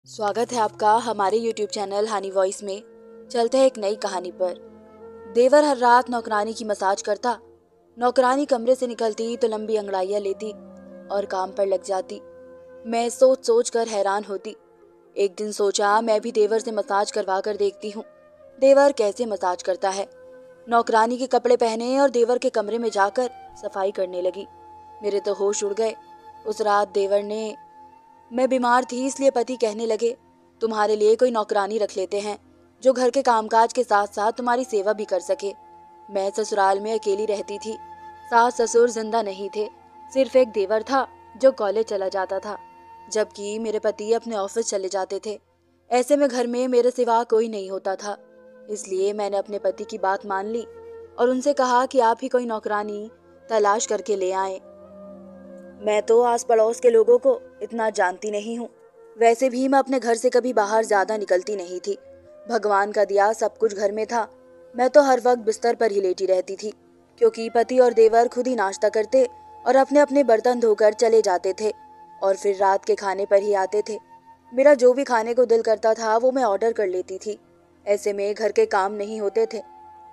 स्वागत है आपका हमारे YouTube चैनल हनी वॉइस में। चलते हैं एक नई कहानी पर। देवर हर रात नौकरानी की मसाज करता। नौकरानी कमरे से निकलती तो लंबी अंगड़ाइयाँ लेती और काम पर लग जाती। मैं सोच सोच कर हैरान होती। एक दिन सोचा मैं भी देवर से मसाज करवा कर देखती हूँ देवर कैसे मसाज करता है। नौकरानी के कपड़े पहने और देवर के कमरे में जाकर सफाई करने लगी। मेरे तो होश उड़ गए। उस रात देवर ने मैं बीमार थी इसलिए पति कहने लगे, तुम्हारे लिए कोई नौकरानी रख लेते हैं जो घर के कामकाज के साथ साथ तुम्हारी सेवा भी कर सके। मैं ससुराल में अकेली रहती थी। सास ससुर जिंदा नहीं थे, सिर्फ एक देवर था जो कॉलेज चला जाता था, जबकि मेरे पति अपने ऑफिस चले जाते थे। ऐसे में घर में मेरे सिवा कोई नहीं होता था। इसलिए मैंने अपने पति की बात मान ली और उनसे कहा कि आप ही कोई नौकरानी तलाश करके ले आए। मैं तो आस पड़ोस के लोगों को इतना जानती नहीं हूँ। वैसे भी मैं अपने घर से कभी बाहर ज्यादा निकलती नहीं थी। भगवान का दिया सब कुछ घर में था। मैं तो हर वक्त बिस्तर पर ही लेटी रहती थी, क्योंकि पति और देवर खुद ही नाश्ता करते और अपने अपने बर्तन धोकर चले जाते थे और फिर रात के खाने पर ही आते थे। मेरा जो भी खाने को दिल करता था वो मैं ऑर्डर कर लेती थी। ऐसे में घर के काम नहीं होते थे,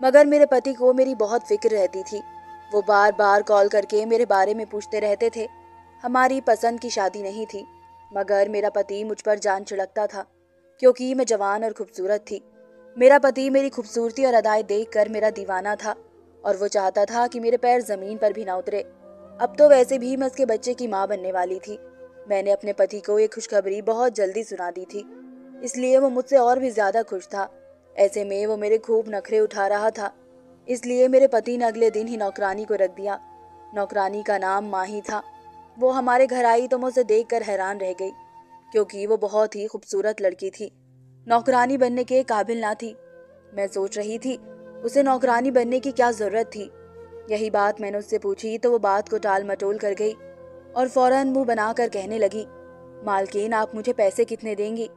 मगर मेरे पति को मेरी बहुत फिक्र रहती थी। वो बार बार कॉल करके मेरे बारे में पूछते रहते थे। हमारी पसंद की शादी नहीं थी, मगर मेरा पति मुझ पर जान छिड़कता था, क्योंकि मैं जवान और खूबसूरत थी। मेरा पति मेरी खूबसूरती और अदाएं देखकर मेरा दीवाना था और वो चाहता था कि मेरे पैर जमीन पर भी ना उतरे। अब तो वैसे भी मैं उसके बच्चे की माँ बनने वाली थी। मैंने अपने पति को ये खुशखबरी बहुत जल्दी सुना दी थी, इसलिए वो मुझसे और भी ज्यादा खुश था। ऐसे में वो मेरे खूब नखरे उठा रहा था, इसलिए मेरे पति ने अगले दिन ही नौकरानी को रख दिया। नौकरानी का नाम माही था। वो हमारे घर आई तो मैं उसे देखकर हैरान रह गई, क्योंकि वो बहुत ही खूबसूरत लड़की थी। नौकरानी बनने के काबिल ना थी। मैं सोच रही थी उसे नौकरानी बनने की क्या जरूरत थी। यही बात मैंने उससे पूछी तो वो बात को टाल मटोल कर गई और फौरन मुंह बनाकर कहने लगी, मालकिन आप मुझे पैसे कितने देंगी।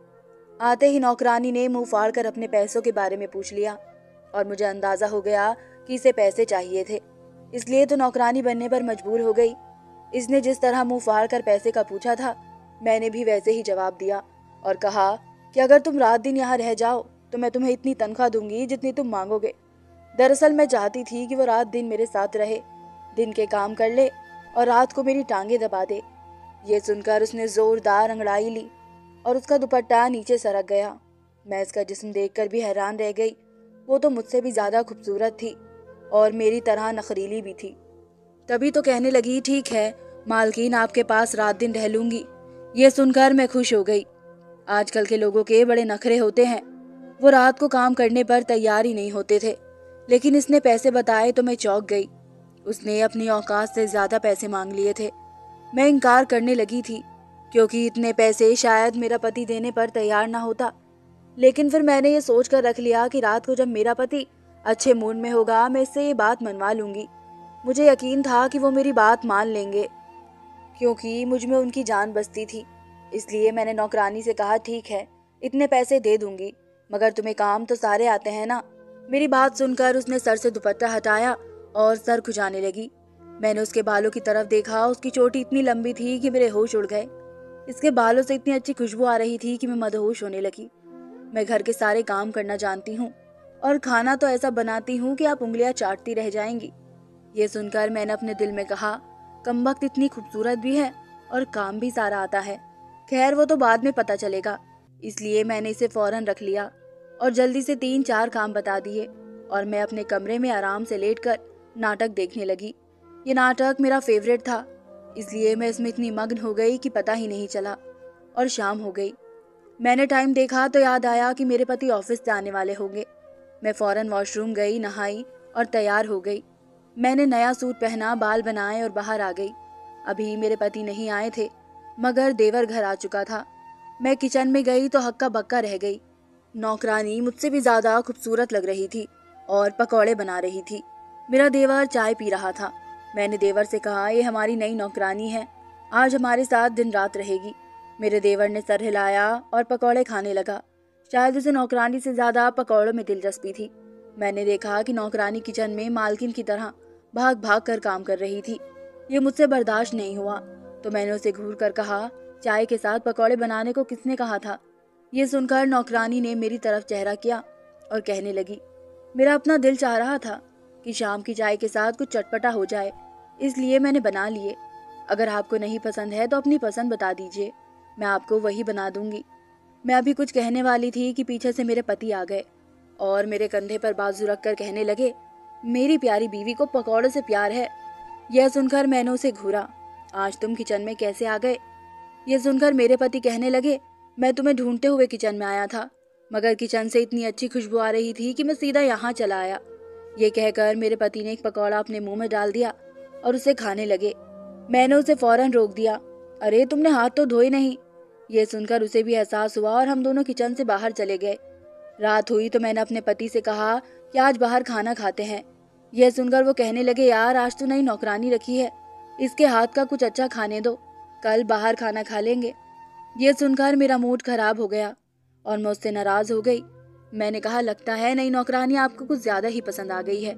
आते ही नौकरानी ने मुंह फाड़ कर अपने पैसों के बारे में पूछ लिया और मुझे अंदाजा हो गया कि इसे पैसे चाहिए थे, इसलिए तो नौकरानी बनने पर मजबूर हो गई। इसने जिस तरह मुंह फाड़ कर पैसे का पूछा था, मैंने भी वैसे ही जवाब दिया और कहा कि अगर तुम रात दिन यहाँ रह जाओ तो मैं तुम्हें इतनी तनख्वाह दूंगी जितनी तुम मांगोगे। दरअसल मैं चाहती थी कि वो रात दिन मेरे साथ रहे, दिन के काम कर ले और रात को मेरी टांगे दबा दे। ये सुनकर उसने जोरदार अंगड़ाई ली और उसका दुपट्टा नीचे सरक गया। मैं इसका जिस्म देखकर भी हैरान रह गई। वो तो मुझसे भी ज्यादा खूबसूरत थी और मेरी तरह नखरीली भी थी। तभी तो कहने लगी, ठीक है मालकिन आपके पास रात दिन रह लूंगी। ये सुनकर मैं खुश हो गई। आजकल के लोगों के बड़े नखरे होते हैं, वो रात को काम करने पर तैयार ही नहीं होते थे। लेकिन इसने पैसे बताए तो मैं चौंक गई। उसने अपनी औकात से ज्यादा पैसे मांग लिए थे। मैं इनकार करने लगी थी, क्योंकि इतने पैसे शायद मेरा पति देने पर तैयार ना होता। लेकिन फिर मैंने ये सोच कर रख लिया कि रात को जब मेरा पति अच्छे मूड में होगा मैं इससे ये बात मनवा लूंगी। मुझे यकीन था कि वो मेरी बात मान लेंगे, क्योंकि मुझ में उनकी जान बसती थी। इसलिए मैंने नौकरानी से कहा, ठीक है इतने पैसे दे दूंगी, मगर तुम्हें काम तो सारे आते हैं ना। मेरी बात सुनकर उसने सर से दुपट्टा हटाया और सर खुजाने लगी। मैंने उसके बालों की तरफ देखा। उसकी चोटी इतनी लंबी थी कि मेरे होश उड़ गए। इसके बालों से इतनी अच्छी खुशबू आ रही थी कि मैं मदहोश होने लगी। मैं घर के सारे काम करना जानती हूँ और खाना तो ऐसा बनाती हूँ कि आप उंगलियां चाटती रह जाएंगी। ये सुनकर मैंने अपने दिल में कहा, कमबख्त इतनी खूबसूरत भी है और काम भी सारा आता है। खैर वो तो बाद में पता चलेगा। इसलिए मैंने इसे फौरन रख लिया और जल्दी से 3-4 काम बता दिए और मैं अपने कमरे में आराम से लेटकर नाटक देखने लगी। ये नाटक मेरा फेवरेट था, इसलिए मैं इसमें इतनी मग्न हो गई कि पता ही नहीं चला और शाम हो गई। मैंने टाइम देखा तो याद आया कि मेरे पति ऑफिस से आने वाले होंगे। मैं फौरन वॉशरूम गई, नहाई और तैयार हो गई। मैंने नया सूट पहना, बाल बनाए और बाहर आ गई। अभी मेरे पति नहीं आए थे, मगर देवर घर आ चुका था। मैं किचन में गई तो हक्का बक्का रह गई। नौकरानी मुझसे भी ज्यादा खूबसूरत लग रही थी और पकौड़े बना रही थी। मेरा देवर चाय पी रहा था। मैंने देवर से कहा, ये हमारी नई नौकरानी है, आज हमारे साथ दिन रात रहेगी। मेरे देवर ने सर हिलाया और पकौड़े खाने लगा। शायद उसे नौकरानी से ज्यादा पकौड़ों में दिलचस्पी थी। मैंने देखा कि नौकरानी किचन में मालकिन की तरह भाग भाग कर काम कर रही थी। ये मुझसे बर्दाश्त नहीं हुआ तो मैंने उसे घूर कर कहा, चाय के साथ पकौड़े बनाने को किसने कहा था? ये सुनकर नौकरानी ने मेरी तरफ चेहरा किया और कहने लगी, मेरा अपना दिल चाह रहा था कि शाम की चाय के साथ कुछ चटपटा हो जाए, इसलिए मैंने बना लिए। अगर आपको नहीं पसंद है तो अपनी पसंद बता दीजिए, मैं आपको वही बना दूंगी। मैं अभी कुछ कहने वाली थी कि पीछे से मेरे पति आ गए और मेरे कंधे पर बाजू रखकर कहने लगे, मेरी प्यारी बीवी को पकौड़े से प्यार है। यह सुनकर मैंने उसे घूरा, आज तुम किचन में कैसे आ गए? यह सुनकर मेरे पति कहने लगे, मैं तुम्हें ढूंढते हुए किचन में आया था, मगर किचन से इतनी अच्छी खुशबू आ रही थी कि मैं सीधा यहाँ चला आया। ये कहकर मेरे पति ने एक पकौड़ा अपने मुंह में डाल दिया और उसे खाने लगे। मैंने उसे फौरन रोक दिया, अरे तुमने हाथ तो धोए नहीं। ये सुनकर उसे भी एहसास हुआ और हम दोनों किचन से बाहर चले गए। रात हुई तो मैंने अपने पति से कहा कि आज बाहर खाना खाते हैं। यह सुनकर वो कहने लगे, यार आज तो नई नौकरानी रखी है, इसके हाथ का कुछ अच्छा खाने दो, कल बाहर खाना खा लेंगे। यह सुनकर मेरा मूड खराब हो गया और मैं उससे नाराज हो गई। मैंने कहा, लगता है नई नौकरानी आपको कुछ ज्यादा ही पसंद आ गई है।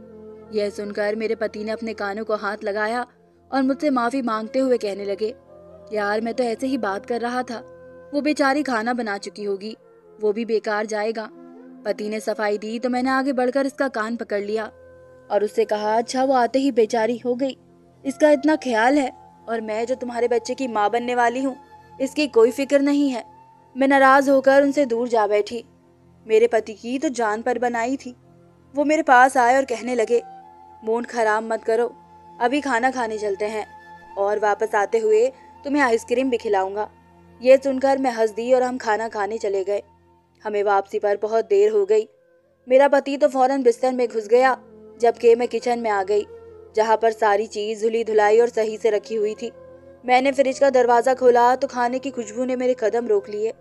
यह सुनकर मेरे पति ने अपने कानों को हाथ लगाया और मुझसे माफी मांगते हुए कहने लगे, यार मैं तो ऐसे ही बात कर रहा था, वो बेचारी खाना बना चुकी होगी, वो भी बेकार जाएगा। पति ने सफाई दी तो मैंने आगे बढ़कर इसका कान पकड़ लिया और उससे कहा, अच्छा वो आते ही बेचारी हो गई, इसका इतना ख्याल है, और मैं जो तुम्हारे बच्चे की माँ बनने वाली हूँ, इसकी कोई फिक्र नहीं है। मैं नाराज होकर उनसे दूर जा बैठी। मेरे पति की तो जान पर बनाई थी। वो मेरे पास आए और कहने लगे, मूड खराब मत करो, अभी खाना खाने चलते हैं और वापस आते हुए तुम्हें आइसक्रीम भी खिलाऊंगा। यह सुनकर मैं हंस दी और हम खाना खाने चले गए। हमें वापसी पर बहुत देर हो गई। मेरा पति तो फौरन बिस्तर में घुस गया, जबकि मैं किचन में आ गई, जहाँ पर सारी चीज धुली धुलाई और सही से रखी हुई थी। मैंने फ्रिज का दरवाजा खोला तो खाने की खुशबू ने मेरे कदम रोक लिए।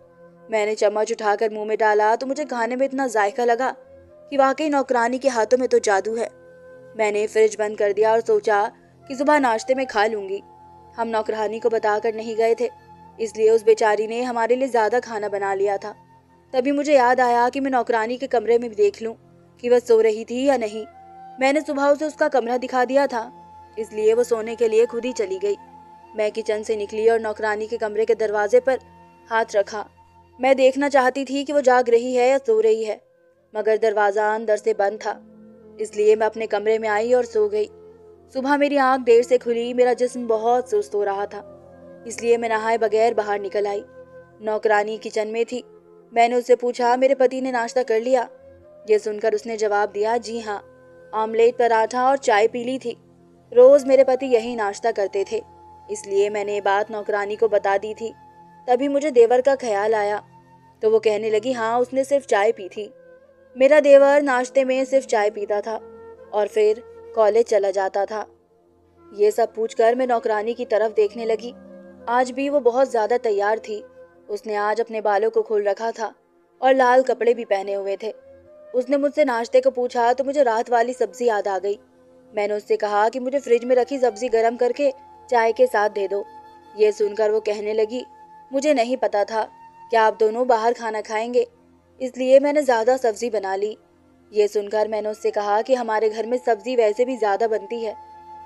मैंने चम्मच उठाकर मुंह में डाला तो मुझे खाने में इतना जायका लगा कि वाकई नौकरानी के हाथों में तो जादू है। मैंने फ्रिज बंद कर दिया और सोचा कि सुबह नाश्ते में खा लूंगी। हम नौकरानी को बताकर नहीं गए थे, इसलिए उस बेचारी ने हमारे लिए ज्यादा खाना बना लिया था। तभी मुझे याद आया कि मैं नौकरानी के कमरे में भी देख लूं कि वह सो रही थी या नहीं। मैंने सुबह उसे उसका कमरा दिखा दिया था, इसलिए वो सोने के लिए खुद ही चली गई। मैं किचन से निकली और नौकरानी के कमरे के दरवाजे पर हाथ रखा। मैं देखना चाहती थी कि वो जाग रही है या सो रही है, मगर दरवाजा अंदर से बंद था, इसलिए मैं अपने कमरे में आई और सो गई। सुबह मेरी आंख देर से खुली, मेरा जिस्म बहुत सुस्त हो रहा था, इसलिए मैं नहाए बगैर बाहर निकल आई। नौकरानी किचन में थी। मैंने उससे पूछा, मेरे पति ने नाश्ता कर लिया? ये सुनकर उसने जवाब दिया, जी हाँ, आमलेट पराठा और चाय पी ली थी। रोज मेरे पति यही नाश्ता करते थे, इसलिए मैंने ये बात नौकरानी को बता दी थी। तभी मुझे देवर का ख्याल आया तो वो कहने लगी, हाँ उसने सिर्फ चाय पी थी। मेरा देवर नाश्ते में सिर्फ चाय पीता था और फिर कॉलेज चला जाता था। ये सब पूछकर मैं नौकरानी की तरफ देखने लगी। आज भी वो बहुत ज्यादा तैयार थी। उसने आज अपने बालों को खोल रखा था और लाल कपड़े भी पहने हुए थे। उसने मुझसे नाश्ते को पूछा तो मुझे रात वाली सब्जी याद आ गई। मैंने उससे कहा कि मुझे फ्रिज में रखी सब्जी गर्म करके चाय के साथ दे दो। ये सुनकर वो कहने लगी, मुझे नहीं पता था कि आप दोनों बाहर खाना खाएंगे, इसलिए मैंने ज्यादा सब्जी बना ली। ये सुनकर मैंने उससे कहा कि हमारे घर में सब्जी वैसे भी ज्यादा बनती है,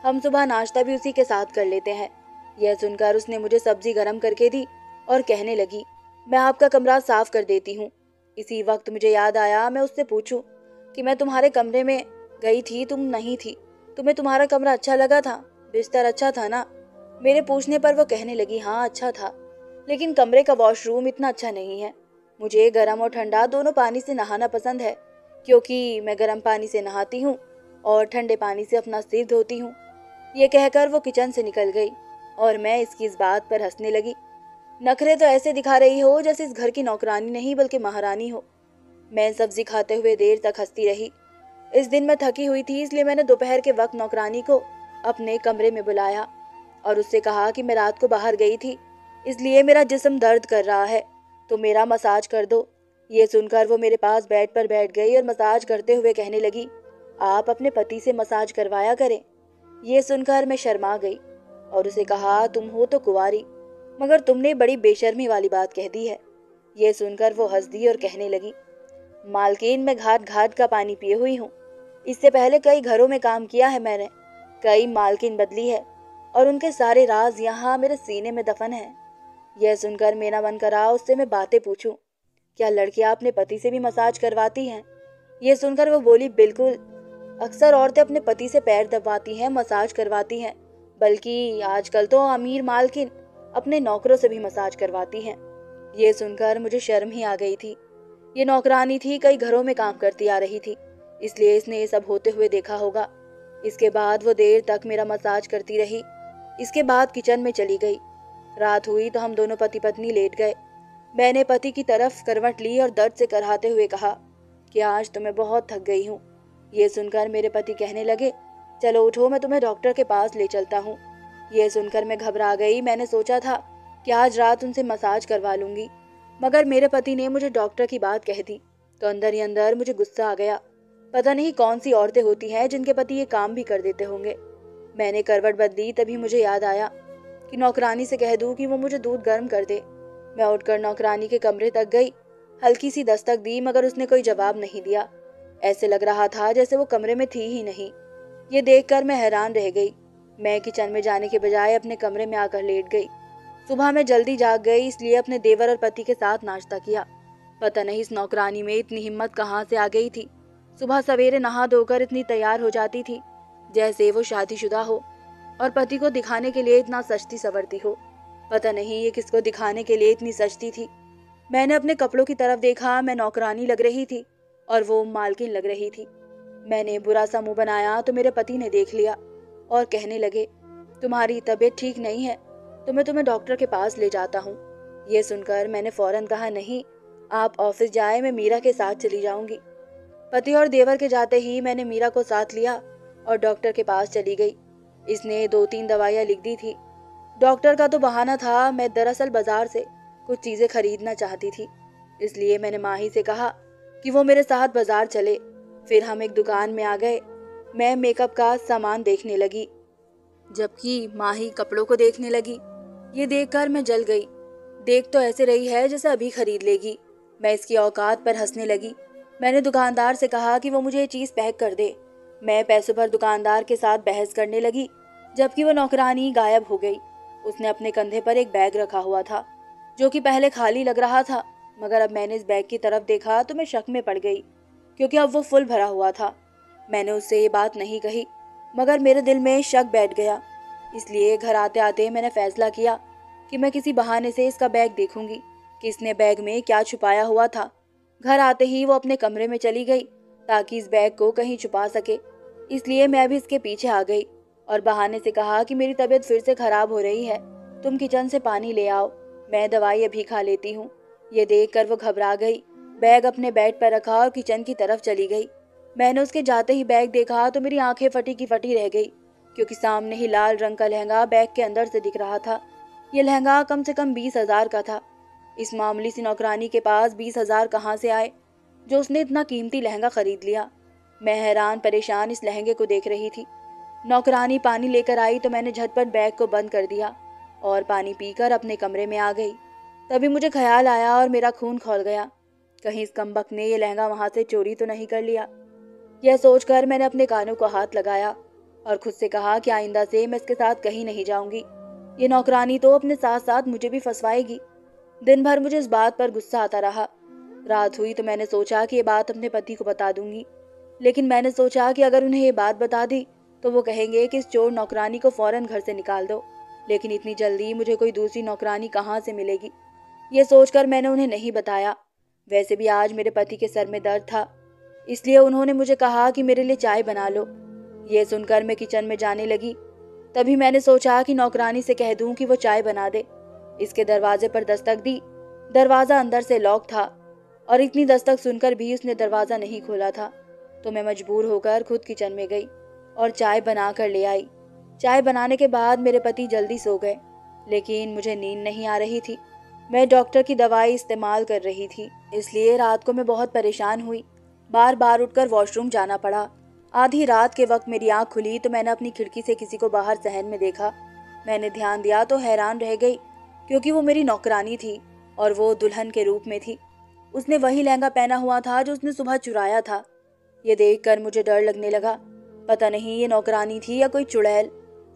हम सुबह नाश्ता भी उसी के साथ कर लेते हैं। यह सुनकर उसने मुझे सब्जी गर्म करके दी और कहने लगी, मैं आपका कमरा साफ कर देती हूँ। इसी वक्त मुझे याद आया मैं उससे पूछूं कि मैं तुम्हारे कमरे में गई थी, तुम नहीं थी, तुम्हें तुम्हारा कमरा अच्छा लगा था, बिस्तर अच्छा था ना? मेरे पूछने पर वो कहने लगी, हाँ अच्छा था, लेकिन कमरे का वॉशरूम इतना अच्छा नहीं है। मुझे गर्म और ठंडा दोनों पानी से नहाना पसंद है, क्योंकि मैं गर्म पानी से नहाती हूँ और ठंडे पानी से अपना सिर धोती हूँ। ये कहकर वो किचन से निकल गई और मैं इसकी इस बात पर हंसने लगी। नखरे तो ऐसे दिखा रही हो जैसे इस घर की नौकरानी नहीं बल्कि महारानी हो। मैं सब्जी खाते हुए देर तक हंसती रही। इस दिन मैं थकी हुई थी, इसलिए मैंने दोपहर के वक्त नौकरानी को अपने कमरे में बुलाया और उससे कहा कि मैं रात को बाहर गई थी, इसलिए मेरा जिस्म दर्द कर रहा है, तो मेरा मसाज कर दो। ये सुनकर वो मेरे पास बेड पर बैठ गई और मसाज करते हुए कहने लगी, आप अपने पति से मसाज करवाया करें। ये सुनकर मैं शर्मा गई और उसे कहा, तुम हो तो कुंवारी, मगर तुमने बड़ी बेशर्मी वाली बात कह दी है। ये सुनकर वो हंस दी और कहने लगी, मालकिन मैं घाट घाट का पानी पिए हुई हूँ, इससे पहले कई घरों में काम किया है मैंने, कई मालकिन बदली है और उनके सारे राज यहाँ मेरे सीने में दफन है। यह सुनकर मेरा मन करा उससे मैं बातें पूछूं, क्या लड़कियां अपने पति से भी मसाज करवाती हैं? ये सुनकर वो बोली, बिल्कुल। अक्सर औरतें अपने पति से पैर दबाती हैं, मसाज करवाती हैं, बल्कि आजकल तो अमीर मालकिन अपने नौकरों से भी मसाज करवाती हैं। ये सुनकर मुझे शर्म ही आ गई थी। ये नौकरानी थी, कई घरों में काम करती आ रही थी, इसलिए इसने ये सब होते हुए देखा होगा। इसके बाद वो देर तक मेरा मसाज करती रही। इसके बाद किचन में चली गई। रात हुई तो हम दोनों पति पत्नी लेट गए। मैंने पति की तरफ करवट ली और दर्द से कराहते हुए कहा कि आज तो मैं बहुत थक गई हूँ। ये सुनकर मेरे पति कहने लगे, चलो उठो, मैं तुम्हें डॉक्टर के पास ले चलता हूँ। ये सुनकर मैं घबरा गई। मैंने सोचा था कि आज रात उनसे मसाज करवा लूंगी, मगर मेरे पति ने मुझे डॉक्टर की बात कह दी तो अंदर ही अंदर मुझे गुस्सा आ गया। पता नहीं कौन सी औरतें होती हैं जिनके पति ये काम भी कर देते होंगे। मैंने करवट बदली, तभी मुझे याद आया कि नौकरानी से कह दूं कि वो मुझे दूध गर्म कर दे। मैं उठकर नौकरानी के कमरे तक गई। हल्की सी दस्तक दी, मगर उसने कोई जवाब नहीं दिया। ऐसे लग रहा था जैसे वो कमरे में थी ही नहीं। ये देखकर मैं हैरान रह गई। मैं किचन में जाने के बजाय अपने कमरे में आकर लेट गई। सुबह मैं जल्दी जाग गई, इसलिए अपने देवर और पति के साथ नाश्ता किया। पता नहीं इस नौकरानी में इतनी हिम्मत कहाँ से आ गई थी। सुबह सवेरे नहा धोकर इतनी तैयार हो जाती थी जैसे वो शादीशुदा हो, और पति को दिखाने के लिए इतना सजती सवरती हो। पता नहीं ये किसको दिखाने के लिए इतनी सजती थी। मैंने अपने कपड़ों की तरफ देखा। मैं नौकरानी लग रही थी और वो मालकिन लग रही थी। मैंने बुरा सा मुंह बनाया तो मेरे पति ने देख लिया और कहने लगे, तुम्हारी तबीयत ठीक नहीं है तो मैं तुम्हें डॉक्टर के पास ले जाता हूँ। ये सुनकर मैंने फौरन कहा, नहीं, आप ऑफिस जाए, मैं मीरा के साथ चली जाऊंगी। पति और देवर के जाते ही मैंने मीरा को साथ लिया और डॉक्टर के पास चली गई। इसने 2-3 दवाइयाँ लिख दी थी। डॉक्टर का तो बहाना था, मैं दरअसल बाजार से कुछ चीजें खरीदना चाहती थी, इसलिए मैंने माही से कहा कि वो मेरे साथ बाजार चले। फिर हम एक दुकान में आ गए। मैं मेकअप का सामान देखने लगी, जबकि माही कपड़ों को देखने लगी। ये देखकर मैं जल गई। देख तो ऐसे रही है जैसे अभी खरीद लेगी। मैं इसकी औकात पर हंसने लगी। मैंने दुकानदार से कहा कि वो मुझे ये चीज़ पैक कर दे। मैं पैसों पर दुकानदार के साथ बहस करने लगी, जबकि वो नौकरानी गायब हो गई। उसने अपने कंधे पर एक बैग रखा हुआ था, जो कि पहले खाली लग रहा था, मगर अब मैंने इस बैग की तरफ देखा तो मैं शक में पड़ गई, क्योंकि अब वो फुल भरा हुआ था। मैंने उससे ये बात नहीं कही, मगर मेरे दिल में शक बैठ गया। इसलिए घर आते आते मैंने फैसला किया कि मैं किसी बहाने से इसका बैग देखूंगी कि इसने बैग में क्या छुपाया हुआ था। घर आते ही वो अपने कमरे में चली गई ताकि इस बैग को कहीं छुपा सके। इसलिए मैं भी इसके पीछे आ गई और बहाने से कहा कि मेरी तबीयत फिर से खराब हो रही है, तुम किचन से पानी ले आओ, मैं दवाई अभी खा लेती हूँ। ये देखकर वो घबरा गई, बैग अपने बेड पर रखा और किचन की तरफ चली गई। मैंने उसके जाते ही बैग देखा तो मेरी आंखें फटी की फटी रह गई, क्योंकि सामने ही लाल रंग का लहंगा बैग के अंदर से दिख रहा था। ये लहंगा कम से कम 20,000 का था। इस मामूली सी नौकरानी के पास 20,000 कहाँ से आए, जो उसने इतना कीमती लहंगा खरीद लिया। मैं हैरान परेशान इस लहंगे को देख रही थी। नौकरानी पानी लेकर आई तो मैंने झटपट बैग को बंद कर दिया और पानी पीकर अपने कमरे में आ गई। तभी मुझे ख्याल आया और मेरा खून खौल गया, कहीं इस कमबख्त ने ये लहंगा वहां से चोरी तो नहीं कर लिया। यह सोचकर मैंने अपने कानों को हाथ लगाया और खुद से कहा कि आइंदा से मैं इसके साथ कहीं नहीं जाऊंगी। ये नौकरानी तो अपने साथ साथ मुझे भी फंसवाएगी। दिन भर मुझे इस बात पर गुस्सा आता रहा। रात हुई तो मैंने सोचा कि ये बात अपने पति को बता दूंगी, लेकिन मैंने सोचा कि अगर उन्हें ये बात बता दी तो वो कहेंगे कि इस चोर नौकरानी को फौरन घर से निकाल दो। लेकिन इतनी जल्दी मुझे कोई दूसरी नौकरानी कहाँ से मिलेगी, ये सोचकर मैंने उन्हें नहीं बताया। वैसे भी आज मेरे पति के सर में दर्द था, इसलिए उन्होंने मुझे कहा कि मेरे लिए चाय बना लो। ये सुनकर मैं किचन में जाने लगी। तभी मैंने सोचा कि नौकरानी से कह दूं कि वो चाय बना दे। इसके दरवाजे पर दस्तक दी। दरवाज़ा अंदर से लॉक था और इतनी दस्तक सुनकर भी उसने दरवाज़ा नहीं खोला था, तो मैं मजबूर होकर खुद किचन में गई और चाय बना कर ले आई। चाय बनाने के बाद मेरे पति जल्दी सो गए, लेकिन मुझे नींद नहीं आ रही थी। मैं डॉक्टर की दवाई इस्तेमाल कर रही थी, इसलिए रात को मैं बहुत परेशान हुई। बार बार उठकर वॉशरूम जाना पड़ा। आधी रात के वक्त मेरी आंख खुली तो मैंने अपनी खिड़की से किसी को बाहर सहन में देखा। मैंने ध्यान दिया तो हैरान रह गई, क्योंकि वो मेरी नौकरानी थी और वो दुल्हन के रूप में थी। उसने वही लहंगा पहना हुआ था जो उसने सुबह चुराया था। ये देखकर मुझे डर लगने लगा। पता नहीं ये नौकरानी थी या कोई चुड़ैल।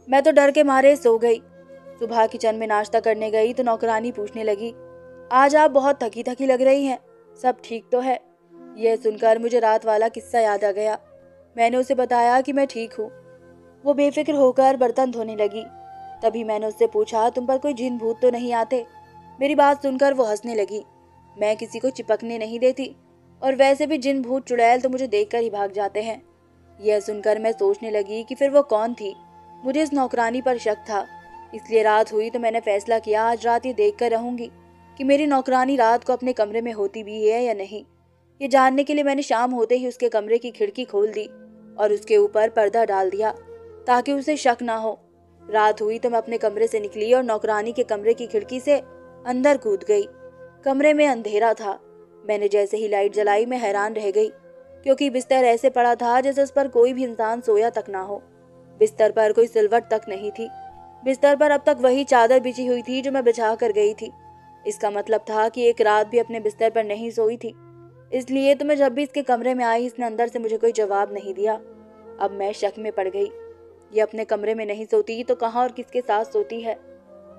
मैं तो डर के मारे सो गई। सुबह किचन में नाश्ता करने गई तो नौकरानी पूछने लगी, आज आप बहुत थकी थकी लग रही हैं, सब ठीक तो है? यह सुनकर मुझे रात वाला किस्सा याद आ गया। मैंने उसे बताया कि मैं ठीक हूँ। वो बेफिक्र होकर बर्तन धोने लगी। तभी मैंने उससे पूछा, तुम पर कोई जिन भूत तो नहीं आते? मेरी बात सुनकर वो हंसने लगी। मैं किसी को चिपकने नहीं देती, और वैसे भी जिन भूत चुड़ैल तो मुझे देखकर ही भाग जाते हैं। यह सुनकर मैं सोचने लगी कि फिर वो कौन थी। मुझे इस नौकरानी पर शक था, इसलिए रात हुई तो मैंने फैसला किया आज रात ये देख कर रहूंगी कि मेरी नौकरानी रात को अपने कमरे में होती भी है या नहीं। ये जानने के लिए मैंने शाम होते ही उसके कमरे की खिड़की खोल दी और उसके ऊपर पर्दा डाल दिया ताकि उसे शक ना हो। रात हुई तो मैं अपने कमरे से निकली और नौकरानी के कमरे की खिड़की से अंदर कूद गई। कमरे में अंधेरा था। मैंने जैसे ही लाइट जलाई मैं हैरान रह गई, क्योंकि बिस्तर ऐसे पड़ा था जैसे उस पर कोई भी इंसान सोया तक ना हो। बिस्तर पर कोई सिलवट तक नहीं थी। बिस्तर पर अब तक वही चादर बिछी हुई थी जो मैं बिछा कर गई थी। इसका मतलब था कि एक रात भी अपने बिस्तर पर नहीं सोई थी। इसलिए तो मैं जब भी इसके कमरे में आई, इसने अंदर से मुझे कोई जवाब नहीं दिया। अब मैं शक में पड़ गई। ये अपने कमरे में नहीं सोती तो कहाँ और किसके साथ सोती है?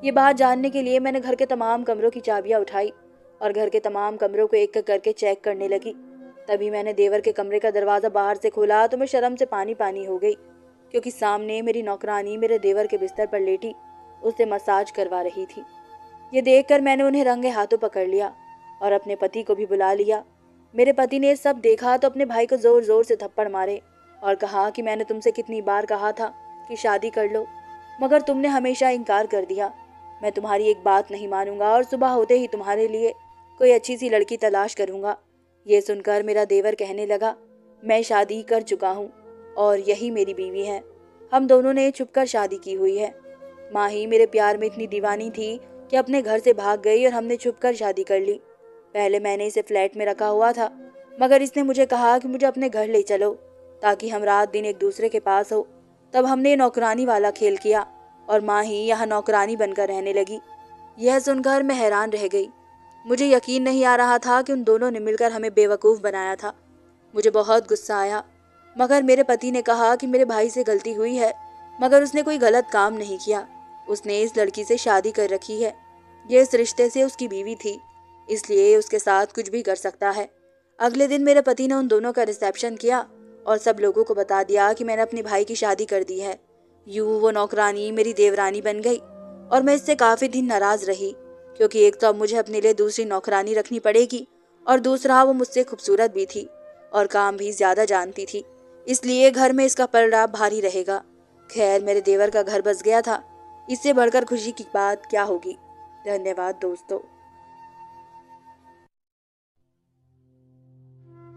ये बात जानने के लिए मैंने घर के तमाम कमरों की चाबियां उठाई और घर के तमाम कमरों को एक एक करके चेक करने लगी। तभी मैंने देवर के कमरे का दरवाजा बाहर से खोला तो मैं शर्म से पानी पानी हो गई, क्योंकि सामने मेरी नौकरानी मेरे देवर के बिस्तर पर लेटी उसे मसाज करवा रही थी। ये देखकर मैंने उन्हें रंगे हाथों पकड़ लिया और अपने पति को भी बुला लिया। मेरे पति ने सब देखा तो अपने भाई को जोर जोर से थप्पड़ मारे और कहा कि मैंने तुमसे कितनी बार कहा था कि शादी कर लो, मगर तुमने हमेशा इनकार कर दिया। मैं तुम्हारी एक बात नहीं मानूंगा और सुबह होते ही तुम्हारे लिए कोई अच्छी सी लड़की तलाश करूंगा। ये सुनकर मेरा देवर कहने लगा, मैं शादी कर चुका हूँ और यही मेरी बीवी है। हम दोनों ने छुपकर शादी की हुई है। माँ ही मेरे प्यार में इतनी दीवानी थी कि अपने घर से भाग गई और हमने छुपकर शादी कर ली। पहले मैंने इसे फ्लैट में रखा हुआ था, मगर इसने मुझे कहा कि मुझे अपने घर ले चलो ताकि हम रात दिन एक दूसरे के पास हो। तब हमने नौकरानी वाला खेल किया और माँ ही यहाँ नौकरानी बनकर रहने लगी। यह सुनकर मैं हैरान रह गई। मुझे यकीन नहीं आ रहा था कि उन दोनों ने मिलकर हमें बेवकूफ़ बनाया था। मुझे बहुत गुस्सा आया, मगर मेरे पति ने कहा कि मेरे भाई से गलती हुई है, मगर उसने कोई गलत काम नहीं किया। उसने इस लड़की से शादी कर रखी है। ये इस रिश्ते से उसकी बीवी थी, इसलिए उसके साथ कुछ भी कर सकता है। अगले दिन मेरे पति ने उन दोनों का रिसेप्शन किया और सब लोगों को बता दिया कि मैंने अपने भाई की शादी कर दी है। यूं वो नौकरानी मेरी देवरानी बन गई और मैं इससे काफ़ी दिन नाराज़ रही, क्योंकि एक तो अब मुझे अपने लिए दूसरी नौकरानी रखनी पड़ेगी और दूसरा वो मुझसे खूबसूरत भी थी और काम भी ज़्यादा जानती थी, इसलिए घर में इसका पलड़ा भारी रहेगा। खैर, मेरे देवर का घर बस गया था। इससे बढ़कर खुशी की बात क्या होगी। धन्यवाद दोस्तों।